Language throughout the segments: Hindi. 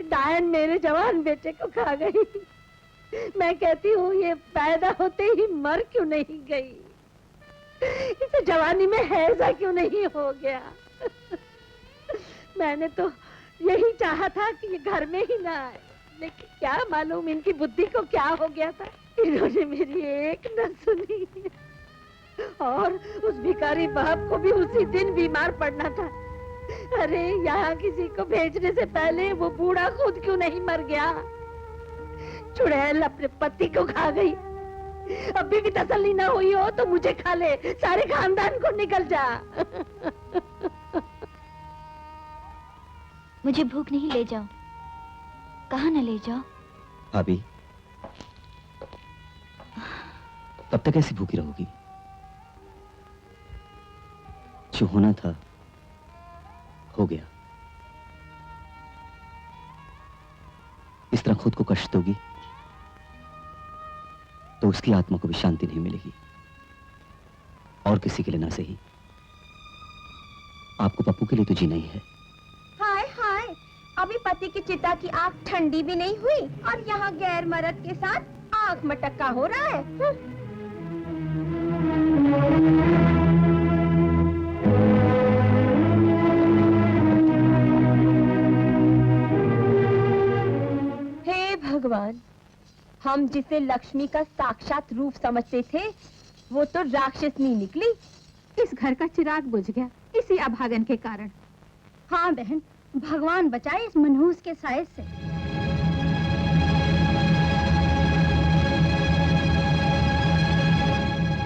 डायन मेरे जवान बेटे को खा गई। मैं कहती हूँ ये पैदा होते ही मर क्यों नहीं गई? इसे जवानी में हैजा क्यों नहीं हो गया? मैंने तो यही चाहा था कि ये घर में ही ना आए, लेकिन क्या मालूम इनकी बुद्धि को क्या हो गया था। इन्होंने मेरी एक न सुनी और उस भिखारी बाप को भी उसी दिन बीमार पड़ना था। अरे यहाँ किसी को भेजने से पहले वो बूढ़ा खुद क्यों नहीं मर गया? चुड़ैल अपने पति को खा गई। अभी भी तसल्ली ना हुई हो तो मुझे खा ले, सारे खानदान को निकल जा। मुझे भूख नहीं, ले जाओ। कहाँ न ले जाओ? अभी तब तक ऐसी भूखी रहोगी? जो होना था हो गया। इस तरह खुद को कष्ट दोगी तो उसकी आत्मा को भी शांति नहीं मिलेगी, और किसी के लिए ना सही, आपको पप्पू के लिए तो जीना ही है। हाय हाय, अभी पति की चिता की आग ठंडी भी नहीं हुई और यहाँ गैर मर्द के साथ आंख मटक्का हो रहा है। हे भगवान, हम जिसे लक्ष्मी का साक्षात रूप समझते थे वो तो राक्षसनी निकली। इस घर का चिराग बुझ गया इसी अभागन के कारण। हाँ बहन, भगवान बचाए इस मनहूस के साए से।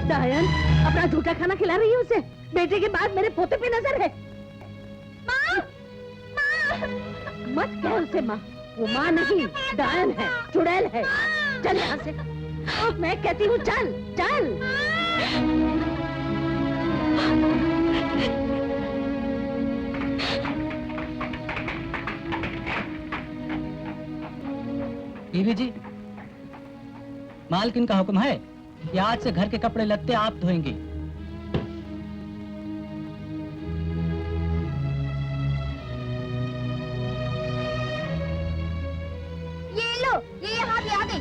डायन अपना झूठा खाना खिला रही है उसे। बेटे के बाद मेरे पोते पे नजर है। माँ, माँ। मत कह उसे माँ, वो माँ नहीं, डायन है, चुड़ैल है। चल यहाँ से। मैं कहती हूँ चल चल। बीवी जी, मालकिन का हुक्म है कि आज से घर के कपड़े लत्ते आप धोएंगी। ये यहाँ भी आ गई।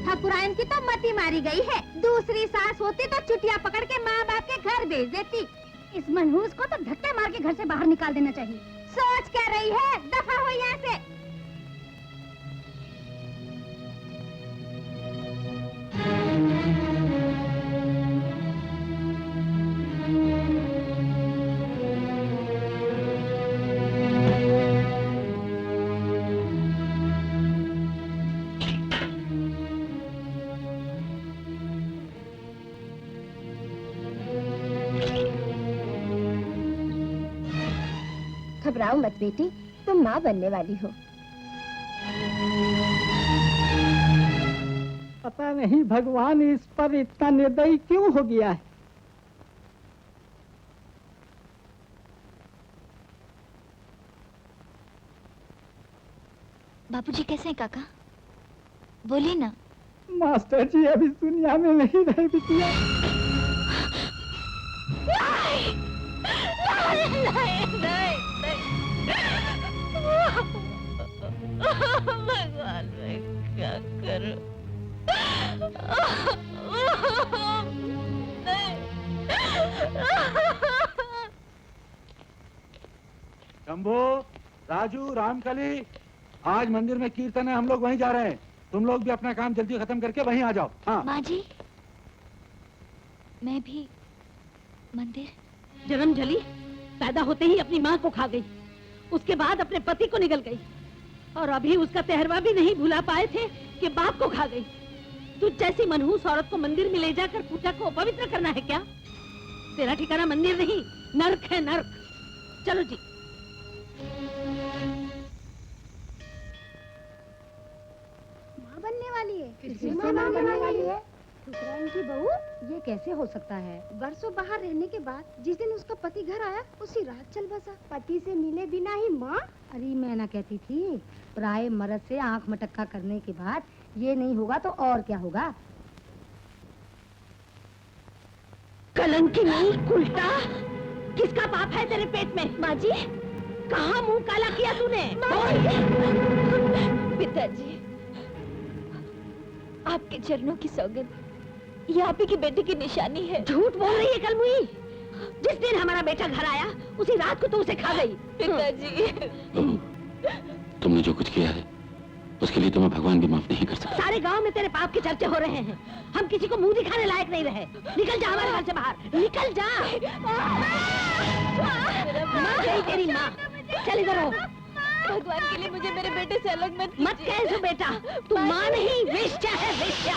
ठाकुरायन की तो मती मारी गई है। दूसरी सास होती तो चुटिया पकड़ के माँ बाप के घर भेज देती। इस मनहूस को तो धक्के मार के घर से बाहर निकाल देना चाहिए। सोच क्या रही है? दफा हो यहाँ से। घबराओ मत बेटी, तुम माँ बनने वाली हो। पता नहीं भगवान इस पर इतना निर्दयी क्यों हो गया है। बापूजी कैसे हैं काका? बोलिए ना। मास्टर जी अभी दुनिया में नहीं रहे बिटिया। भगवान मैं क्या करूं? शंभू, राजू, रामकली, आज मंदिर में कीर्तन है, हम लोग वहीं जा रहे हैं। तुम लोग भी अपना काम जल्दी खत्म करके वहीं आ जाओ। हाँ माँ जी, मैं भी मंदिर। जन्म जली, पैदा होते ही अपनी माँ को खा गई, उसके बाद अपने पति को निगल गई, और अभी उसका तेहरवा भी नहीं भुला पाए थे कि बाप को खा गई। तुझ जैसी मनहूस औरत को मंदिर में ले जाकर पूजा को अपवित्र करना है क्या? तेरा ठिकाना मंदिर नहीं, नर्क है, नर्क। चलो जी। माँ बनने वाली है? किससे माँ बनने वाली है? ठुकराइन की बहू, ये कैसे हो सकता है? बरसों बाहर रहने के बाद जिस दिन उसका पति घर आया उसी रात चल बसा। पति से मिले बिना ही माँ? अरे मैं ना कहती थी, पराये मर्द से आंख मटक्का करने के बाद ये नहीं होगा तो और क्या होगा? कलंकी नहीं, उल्टा। किसका पाप है तेरे पेट में? माँ जी, कहाँ मुंह काला किया तूने? पिताजी, आपके चरणों की सौगंध ये आप ही की बेटे की निशानी है। झूठ बोल रही है कलमुई। जिस दिन हमारा बेटा घर आया उसी रात को तो उसे खा गई। पिताजी, तुमने जो कुछ किया है उसके लिए तुम्हें भगवान भी माफ नहीं कर सकता। सारे गांव में तेरे पाप के चर्चे हो रहे हैं। हम किसी को मुंह दिखाने लायक नहीं रहे। निकल जा हमारे घर से बाहर, निकल जा। मर गई तेरी माँ। चल इधर हो। भगवान के लिए मुझे मेरे बेटे से अलग मत मत कीजिए। कह बेटा, तू माँ नहीं वेश्या है, वेश्या।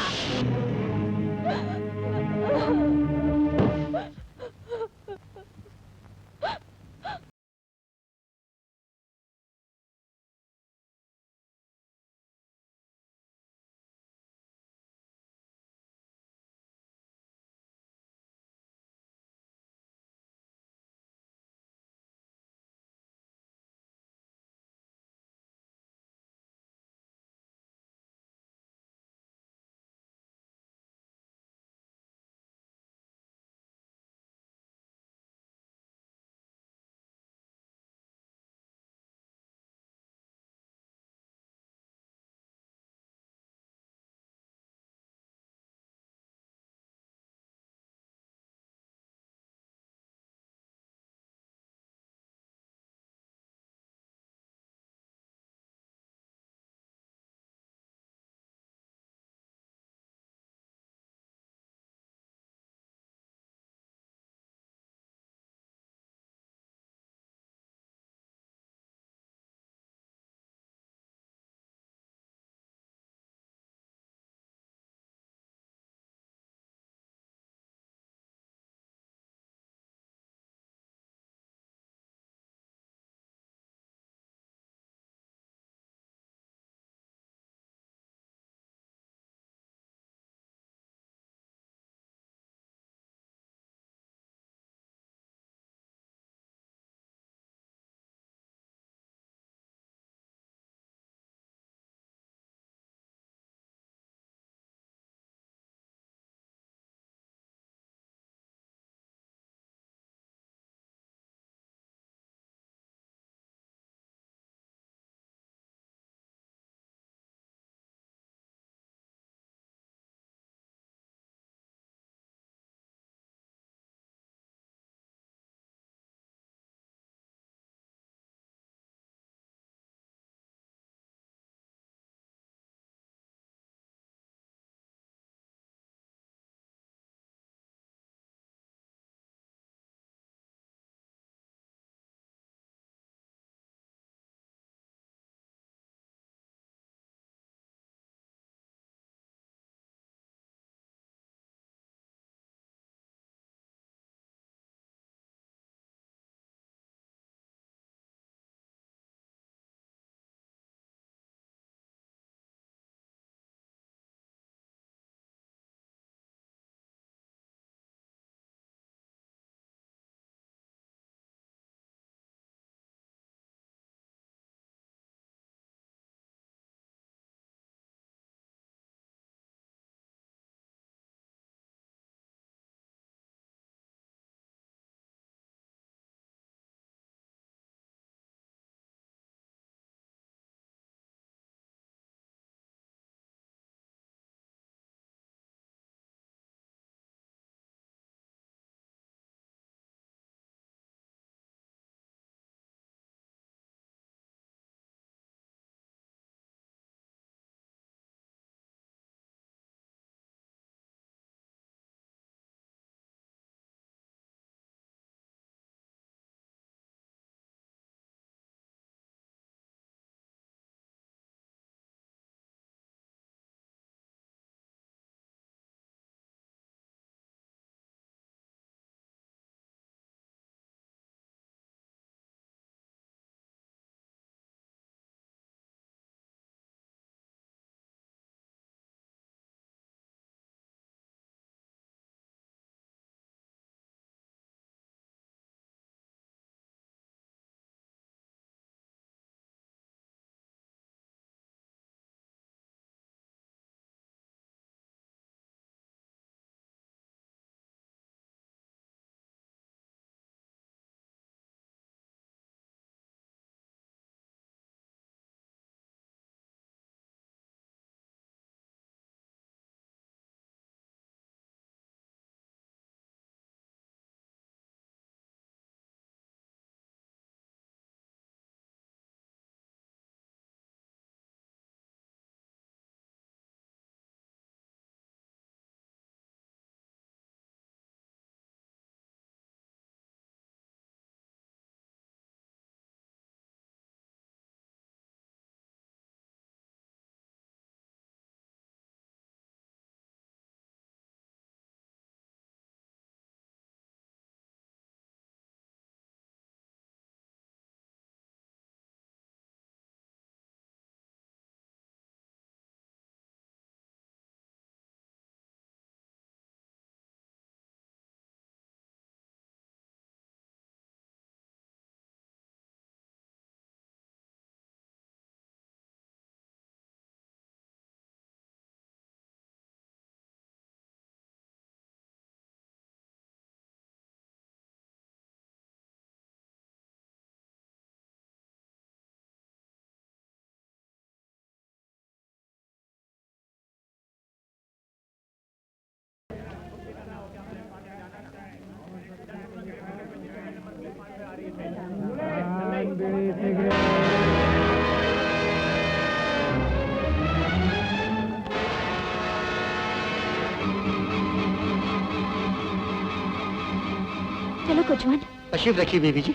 कोचवान। तशरीफ रखिए बीबी जी।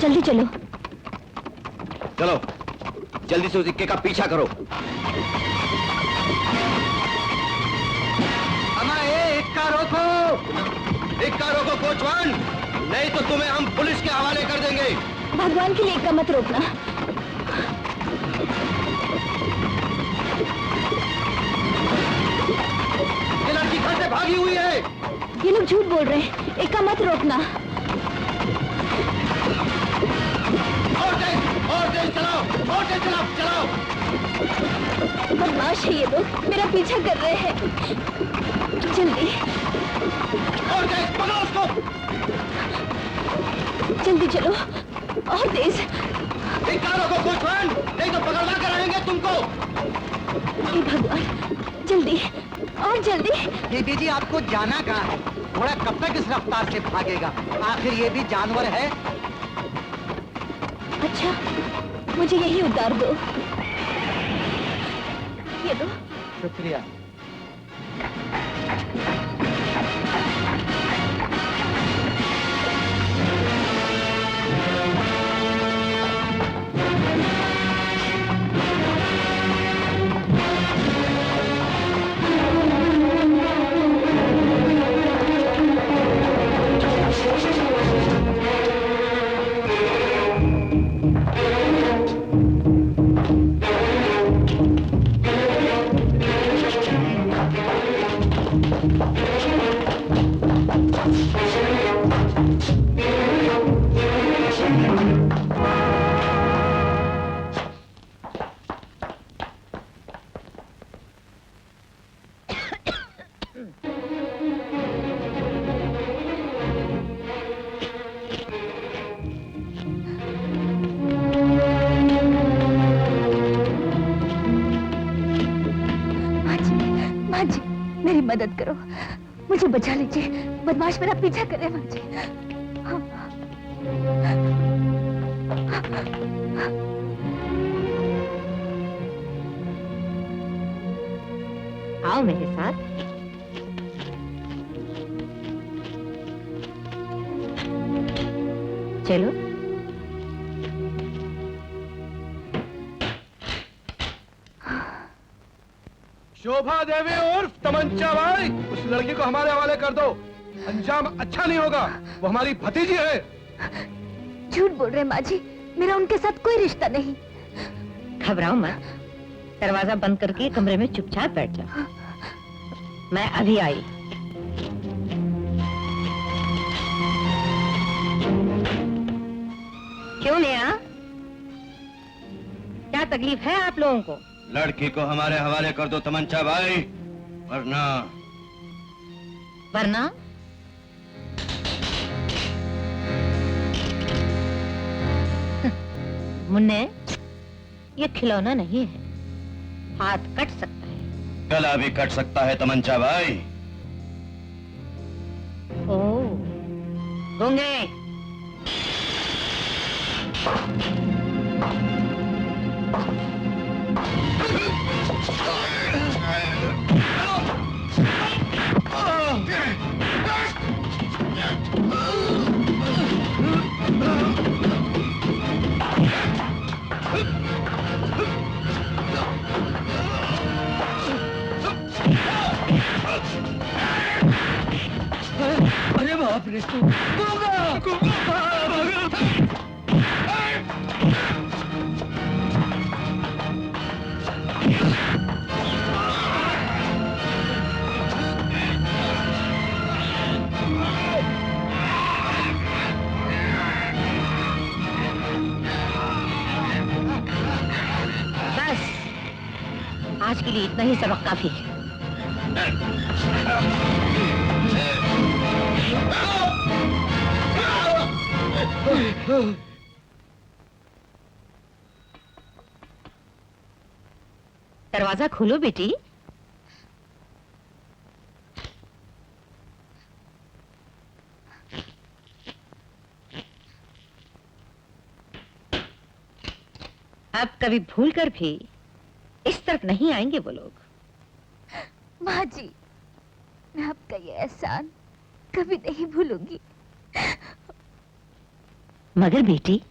जल्दी चलो। चलो जल्दी से उस इक्के का पीछा करो। अमा इक्का रोको, इक्का रोको कोचवान, नहीं तो तुम्हें हम पुलिस के हवाले कर देंगे। भगवान के लिए इक्का मत रोकना। ये लड़की घर से भागी हुई है। ये लोग झूठ बोल रहे हैं, इक्का मत रोकना। और तेज चलाओ, और तेज चलाओ, चलाओ। बदमाश है ये लोग, मेरा पीछा कर रहे हैं। जल्दी और तेज पकड़ो उसको। जल्दी चलो, और तेज। इक्का को कोचवान, नहीं तो पकड़वा कर आएंगे तुमको। हे भगवान, जल्दी और जल्दी। दीदी जी आपको जाना कहाँ है? घोड़ा कब तक इस रफ्तार से भागेगा? आखिर ये भी जानवर है। अच्छा, मुझे यही उतार दो। ये दो। शुक्रिया। मेरी मदद करो, मुझे बचा लीजिए, बदमाश मेरा पीछा कर रहे हैं। माँ जी, आओ मेरे साथ। चलो। शोभा देवी उर्फ तमंचा भाई, उस लड़की को हमारे हवाले कर दो। अंजाम अच्छा नहीं होगा, वो हमारी भतीजी है। झूठ बोल रहे माँ जी, मेरा उनके साथ कोई रिश्ता नहीं। घबराओ मत, दरवाजा बंद करके कमरे में चुपचाप बैठ जाओ। मैं अभी आई। क्यों नेहा, क्या तकलीफ है आप लोगों को? लड़की को हमारे हवाले कर दो तमंचा भाई, वरना वरना मुन्ने, ये खिलौना नहीं है, हाथ कट सकता है। गला भी कट सकता है तमंचा भाई। ओ, गूंगे। अरे बाप रे, बस आज के लिए इतना ही सबक काफी है। दरवाजा खोलो बेटी। अब कभी भूलकर भी इस तरफ नहीं आएंगे वो लोग। माँ जी, मैं आपका ये एहसान कभी नहीं भूलूंगी। मगर बेटी,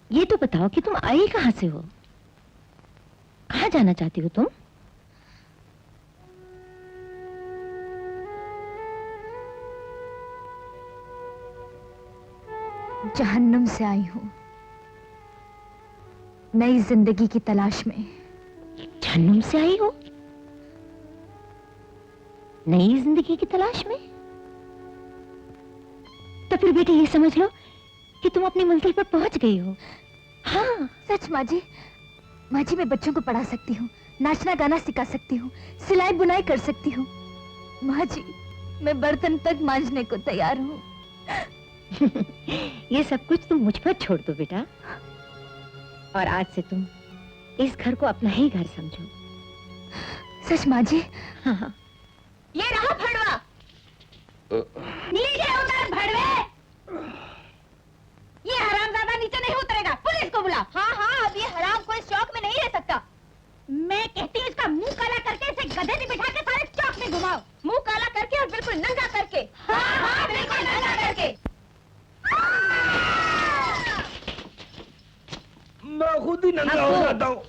ये तो बताओ कि तुम आई कहाँ से हो? कहाँ जाना चाहती हो तुम? जहन्नुम से आई हूँ, नई जिंदगी की तलाश में। जहन्नुम से आई हो? नई जिंदगी की तलाश में? तो फिर बेटी ये समझ लो कि तुम अपनी मंजिल पर पहुंच गई हो। हाँ सच माँ जी। माँ जी, मैं बच्चों को पढ़ा सकती हूँ, नाचना गाना सिखा सकती हूँ, सिलाई बुनाई कर सकती हूँ। माँ जी, मैं बर्तन तक मांजने को तैयार हूँ। ये सब कुछ तुम मुझ पर छोड़ दो बेटा, और आज से तुम इस घर को अपना ही घर समझो। सच माँ जी? हाँ हाँ। ये रहा भड़वा। नीचे उतर भड़वे। ये हरामजादा नीचे नहीं उतरेगा, पुलिस को बुला। हाँ हाँ, अब ये हराम कोई चौक में नहीं रह सकता। मैं कहती हूँ इसका मुंह काला करके इसे गधे में बिठा के सारे चौक में घुमाओ। मुंह काला करके और बिल्कुल नंगा करके। हाँ हाँ, बिल्कुल नंगा करके। मैं खुद ही नंगा हो जाता हूँ।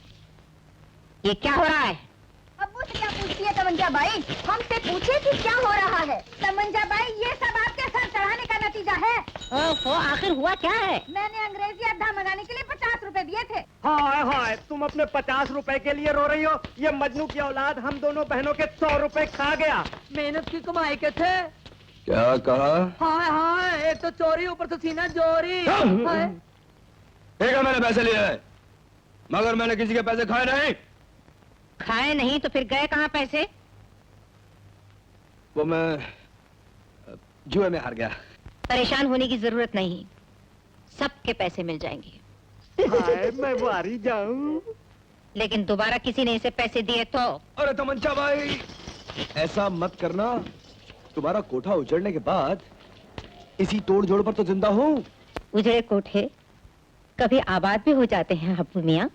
ये क्या हो रहा है? अब्बू से क्या पूछती है तमंजा बाई? हमसे पूछे कि क्या हो रहा है। तमंजा बाई, ये सब आपके सर चढ़ाने का नतीजा है। ओहो, आखिर हुआ क्या है? मैंने अंग्रेजी अड्डा मंगाने के लिए 50 रुपए दिए थे। हाय हाय, तुम अपने 50 रुपए के लिए रो रही हो? ये मजनू की औलाद हम दोनों बहनों के 100 रुपए खा गया। मेहनत की कमाई के थे। क्या कहा? हाय हाय, एक तो चोरी, ऊपर से सीना चोरी। हाय। ठीक है, मैंने पैसे लिए हैं, मगर मैंने किसी के पैसे खाए नहीं। खाए नहीं तो फिर गए कहाँ पैसे? वो मैं जुए में हार गया। परेशान होने की जरूरत नहीं, सबके पैसे मिल जाएंगे। हाय, मैं बारी जाऊं। लेकिन दोबारा किसी ने इसे पैसे दिए तो? अरे तमंचा भाई, ऐसा मत करना। तुम्हारा कोठा उजड़ने के बाद इसी तोड़ जोड़ पर तो जिंदा हूँ। उजड़े कोठे कभी आबाद भी हो जाते हैं अब्बू मियाँ।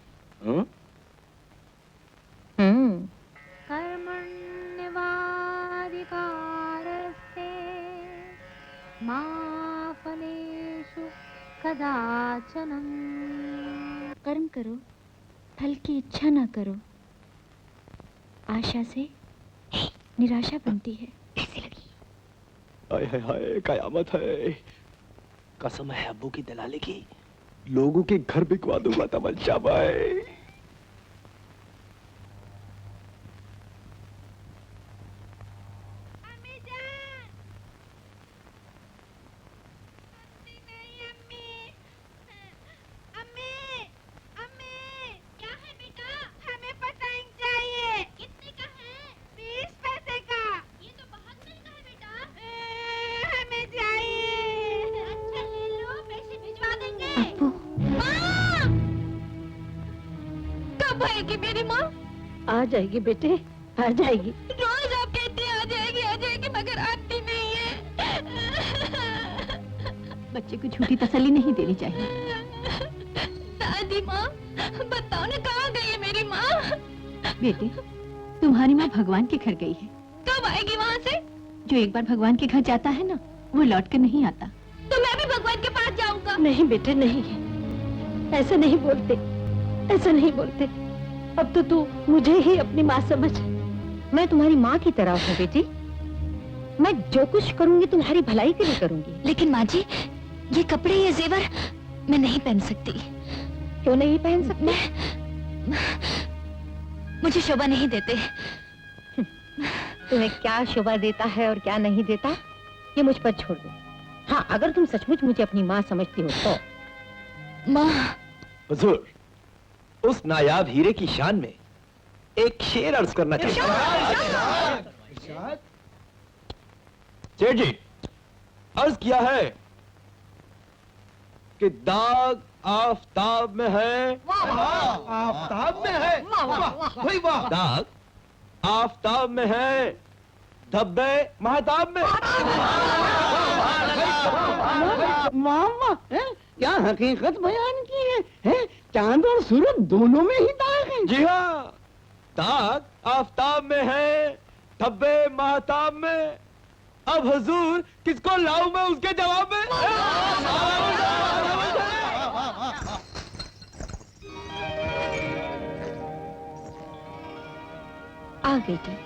कर्मण्यवाधिकारस्ते मा फलेषु कदाचन। कर्म करो, फल की इच्छा ना करो। आशा से निराशा बनती है। कैसी लगी? हाय हाय हाय, कयामत है। कसम है अब्बू की दलाली की, लोगों के घर बिकवा दूंगा तमंचा भाई। मेरी माँ आ जाएगी बेटे, आ जाएगी। रोज आप कहते हैं आ जाएगी, मगर आती नहीं है। बच्चे को झूठी तसल्ली नहीं देनी चाहिए। दादी माँ, बताओ ना कहाँ गई है मेरी माँ? बेटे, तुम्हारी माँ भगवान के घर गई है। कब आएगी वहाँ से? जो एक बार भगवान के घर जाता है ना, वो लौट कर नहीं आता। तो मैं भी भगवान के पास जाऊंगा। नहीं बेटे नहीं, ऐसा नहीं बोलते, ऐसा नहीं बोलते। अब तो तू मुझे ही अपनी माँ समझ। मैं तुम्हारी माँ की तरह हूँ बेटी। मैं जो कुछ करूंगी तुम्हारी भलाई के लिए करूंगी। लेकिन माँ जी, ये कपड़े, ये जेवर मैं नहीं पहन सकती। क्यों नहीं पहन सकती? मुझे शोभा नहीं देते। तुम्हें क्या शोभा देता है और क्या नहीं देता, ये मुझ पर छोड़ दो। हाँ, अगर तुम सचमुच मुझे अपनी माँ समझती हो तो। माँ। हुजूर, उस नायाब हीरे की शान में एक शेर अर्ज करना चाहिए। सेठ जी, अर्ज किया है कि दाग आफताब में है। आफताब में है? भाई वाह। दाग आफताब में है, धब्बे महताब में। मामा, क्या हकीकत बयान की है? चांद और सूरज दोनों में ही दाग है। जी हाँ, दाग आफताब में है, धब्बे महताब में। अब हुजूर किसको लाऊं मैं उसके जवाब में? आ बेटी।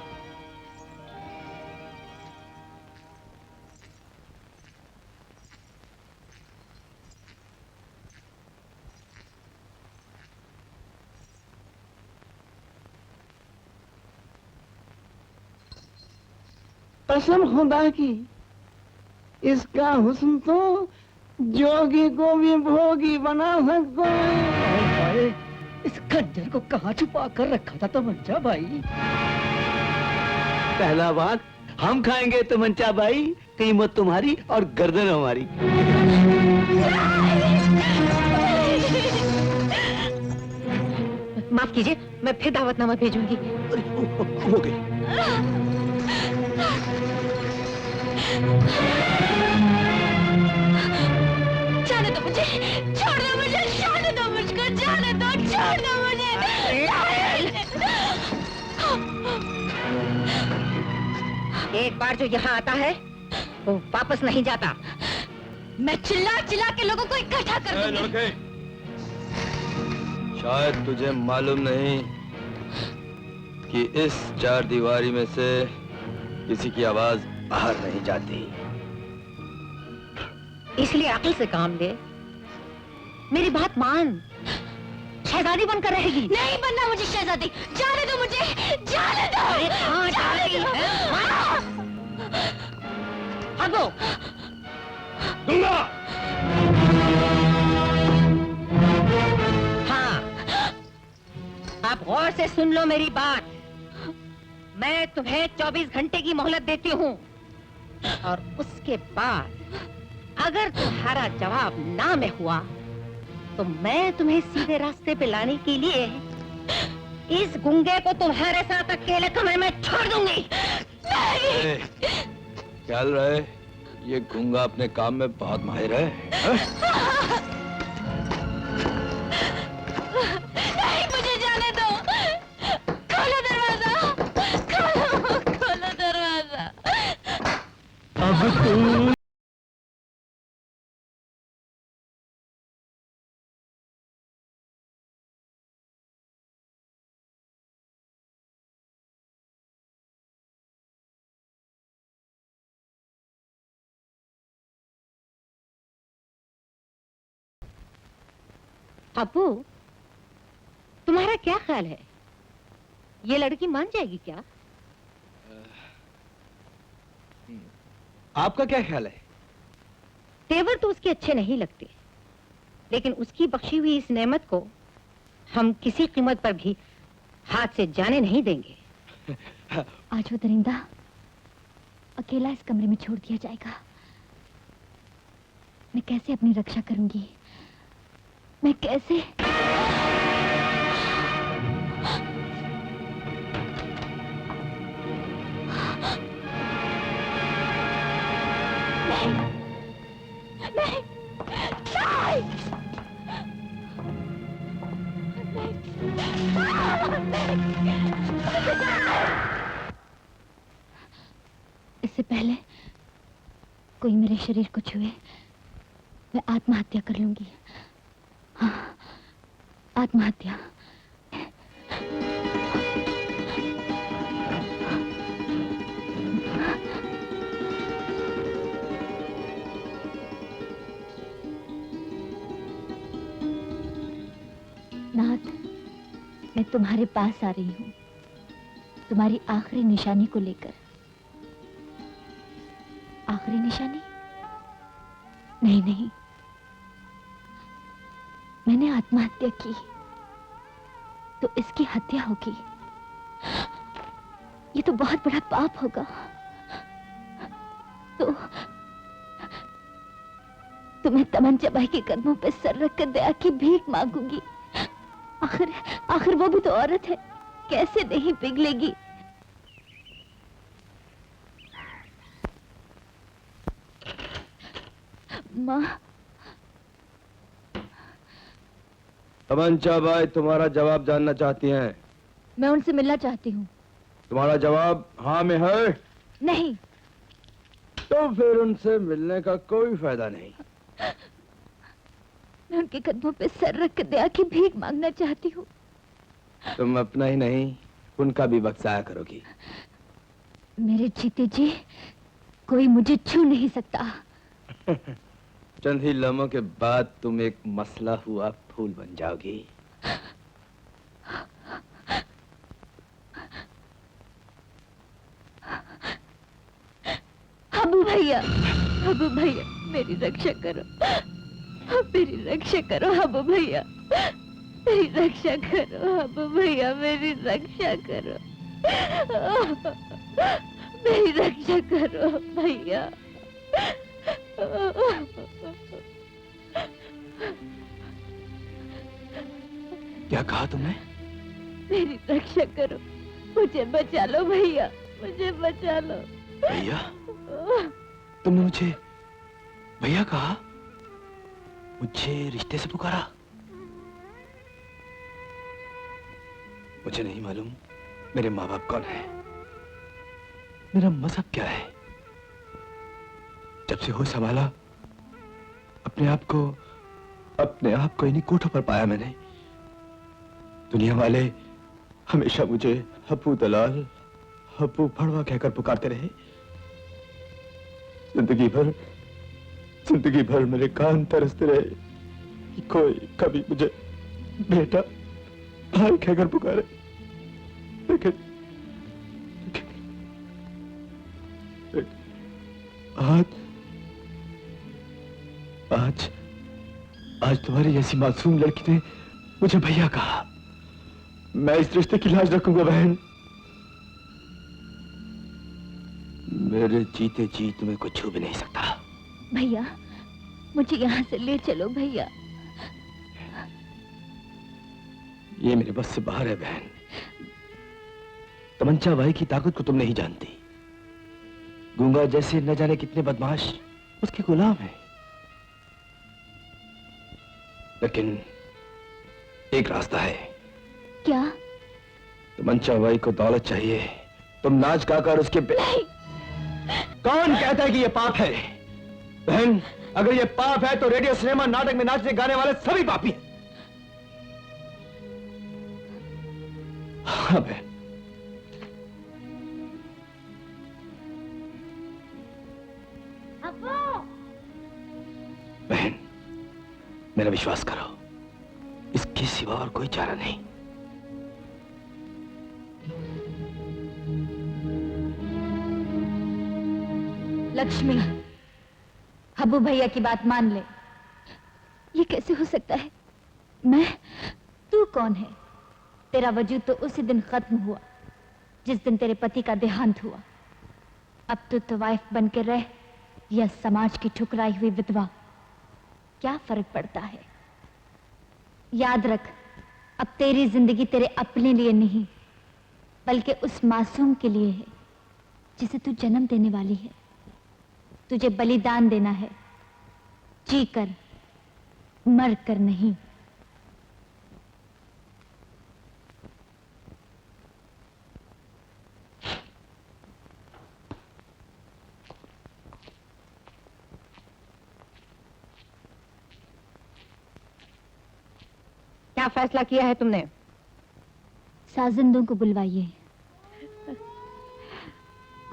कसम खुदा की, इसका हुस्न तो जोगी को भी भोगी बना सकता है। इस खंजर को कहाँ छुपा कर रखा था तमंचा भाई? पहला बात, हम खाएंगे तमंचा भाई, कीमत तुम्हारी और गर्दन हमारी। माफ कीजिए, मैं फिर दावतनामा भेजूंगी। हो गई। जाने दो मुझे, छोड़ दो मुझे, जाने दो मुझको, जाने दो, छोड़ दो मुझे। एक बार जो यहाँ आता है वो वापस नहीं जाता। मैं चिल्ला चिल्ला के लोगों को इकट्ठा कर दूंगी। लड़के, शायद तुझे मालूम नहीं कि इस चार दीवारी में से किसी की आवाज बाहर नहीं जाती। इसलिए अक्ल से काम ले, मेरी बात मान, शहजादी बनकर रहेगी। नहीं बनना मुझे शहजादी, जाने दो मुझे, जाने दो। अरे कहाँ जा रही है? भागो। दूंगा। हाँ, अब गौर से सुन लो मेरी बात। मैं तुम्हें 24 घंटे की मोहलत देती हूँ और उसके बाद अगर तुम्हारा जवाब ना में हुआ तो मैं तुम्हें सीधे रास्ते पे लाने के लिए इस गुंगे को तुम्हारे साथ अकेले कमरे में छोड़ दूंगी। ख्याल रहे, ये गुंगा अपने काम में बहुत माहिर है। नहीं, मुझे जाने दो। खोलो दरवाजा, खोलो दरवाजा। अब तू अब्बू, तुम्हारा क्या ख्याल है? ये लड़की मान जाएगी क्या? आपका क्या ख्याल है? तेवर तो उसके अच्छे नहीं लगते, लेकिन उसकी बख्शी हुई इस नेमत को हम किसी कीमत पर भी हाथ से जाने नहीं देंगे। आज वो दरिंदा अकेला इस कमरे में छोड़ दिया जाएगा। मैं कैसे अपनी रक्षा करूंगी? मैं कैसे? इससे पहले कोई मेरे शरीर को छुए, मैं आत्महत्या कर लूंगी। हाँ, आत्महत्या। नाथ, मैं तुम्हारे पास आ रही हूँ, तुम्हारी आखिरी निशानी को लेकर। आखिरी निशानी? नहीं नहीं, मैंने आत्महत्या की तो इसकी हत्या होगी। ये तो बहुत बड़ा पाप होगा। तो मैं तमंचा भाई के कदमों पे सर रखकर दया की भीख मांगूंगी। आखिर वो भी तो औरत है, कैसे नहीं पिघलेगी। माँ, तमंचा भाई तुम्हारा जवाब जानना चाहती हैं। मैं उनसे मिलना चाहती हूँ। तुम्हारा जवाब हाँ में है? नहीं। तो फिर उनसे मिलने का कोई फायदा नहीं। मैं उनके कदमों पे सर रख के दया की भीख मांगना चाहती हूँ। तुम अपना ही नहीं उनका भी वक्त जाया करोगी। मेरे जीते जी कोई मुझे छू नहीं सकता। चंद ही लम्हों के बाद तुम एक मसला हुआ फूल बन जाओगी। हबू भैया, हबू भैया मेरी रक्षा करो, मेरी रक्षा करो हबू भैया, मेरी रक्षा करो हबू भैया, मेरी रक्षा करो, मेरी रक्षा करो भैया। क्या कहा तुमने? मेरी रक्षा करो, मुझे बचा लो भैया, मुझे बचा लो। भैया? तुमने मुझे भैया कहा? मुझे रिश्ते से पुकारा? मुझे नहीं मालूम मेरे माँ बाप कौन है, मेरा मजहब क्या है। जब से होश संभाला अपने आप को इन्हीं कोठों पर पाया मैंने। दुनिया वाले हमेशा मुझे हप्पू दलाल, हप्पू फड़वा कहकर पुकारते रहे। जिंदगी भर मेरे कान तरसते रहे कि कोई कभी मुझे बेटा भाई कहकर पुकारे। लेकिन आज तुम्हारी जैसी मासूम लड़की ने मुझे भैया कहा। मैं इस रिश्ते की लाज रखूंगा बहन। मेरे जीते जी तुम्हें कुछ छू भी नहीं सकता। भैया मुझे यहाँ से ले चलो भैया। ये मेरे बस से बाहर है बहन। तमंचा भाई की ताकत को तुम नहीं जानती। गूंगा जैसे न जाने कितने बदमाश उसके गुलाम हैं। लेकिन एक रास्ता है। क्या? तमंचा भाई को दौलत चाहिए। तुम नाच गाकर उसके कौन कहता है कि ये पाप है? बहन अगर ये पाप है तो रेडियो सिनेमा नाटक में नाचने गाने वाले सभी पापी हैं। हाँ बहन। बहन मेरा विश्वास करो, इसके सिवा और कोई चारा नहीं। लक्ष्मी, हब्बू भैया की बात मान ले। ये कैसे हो सकता है? तू कौन है? तेरा वजूद तो उसी दिन खत्म हुआ जिस दिन तेरे पति का देहांत हुआ। अब तू तो वाइफ बन के रह या समाज की ठुकराई हुई विधवा, क्या फर्क पड़ता है? याद रख, अब तेरी जिंदगी तेरे अपने लिए नहीं बल्कि उस मासूम के लिए है जिसे तू जन्म देने वाली है। तुझे बलिदान देना है, जी कर, मर कर नहीं। क्या फैसला किया है तुमने? साजिंदों को बुलवाइए।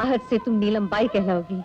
आज से तुम नीलम बाई कहलाओगी।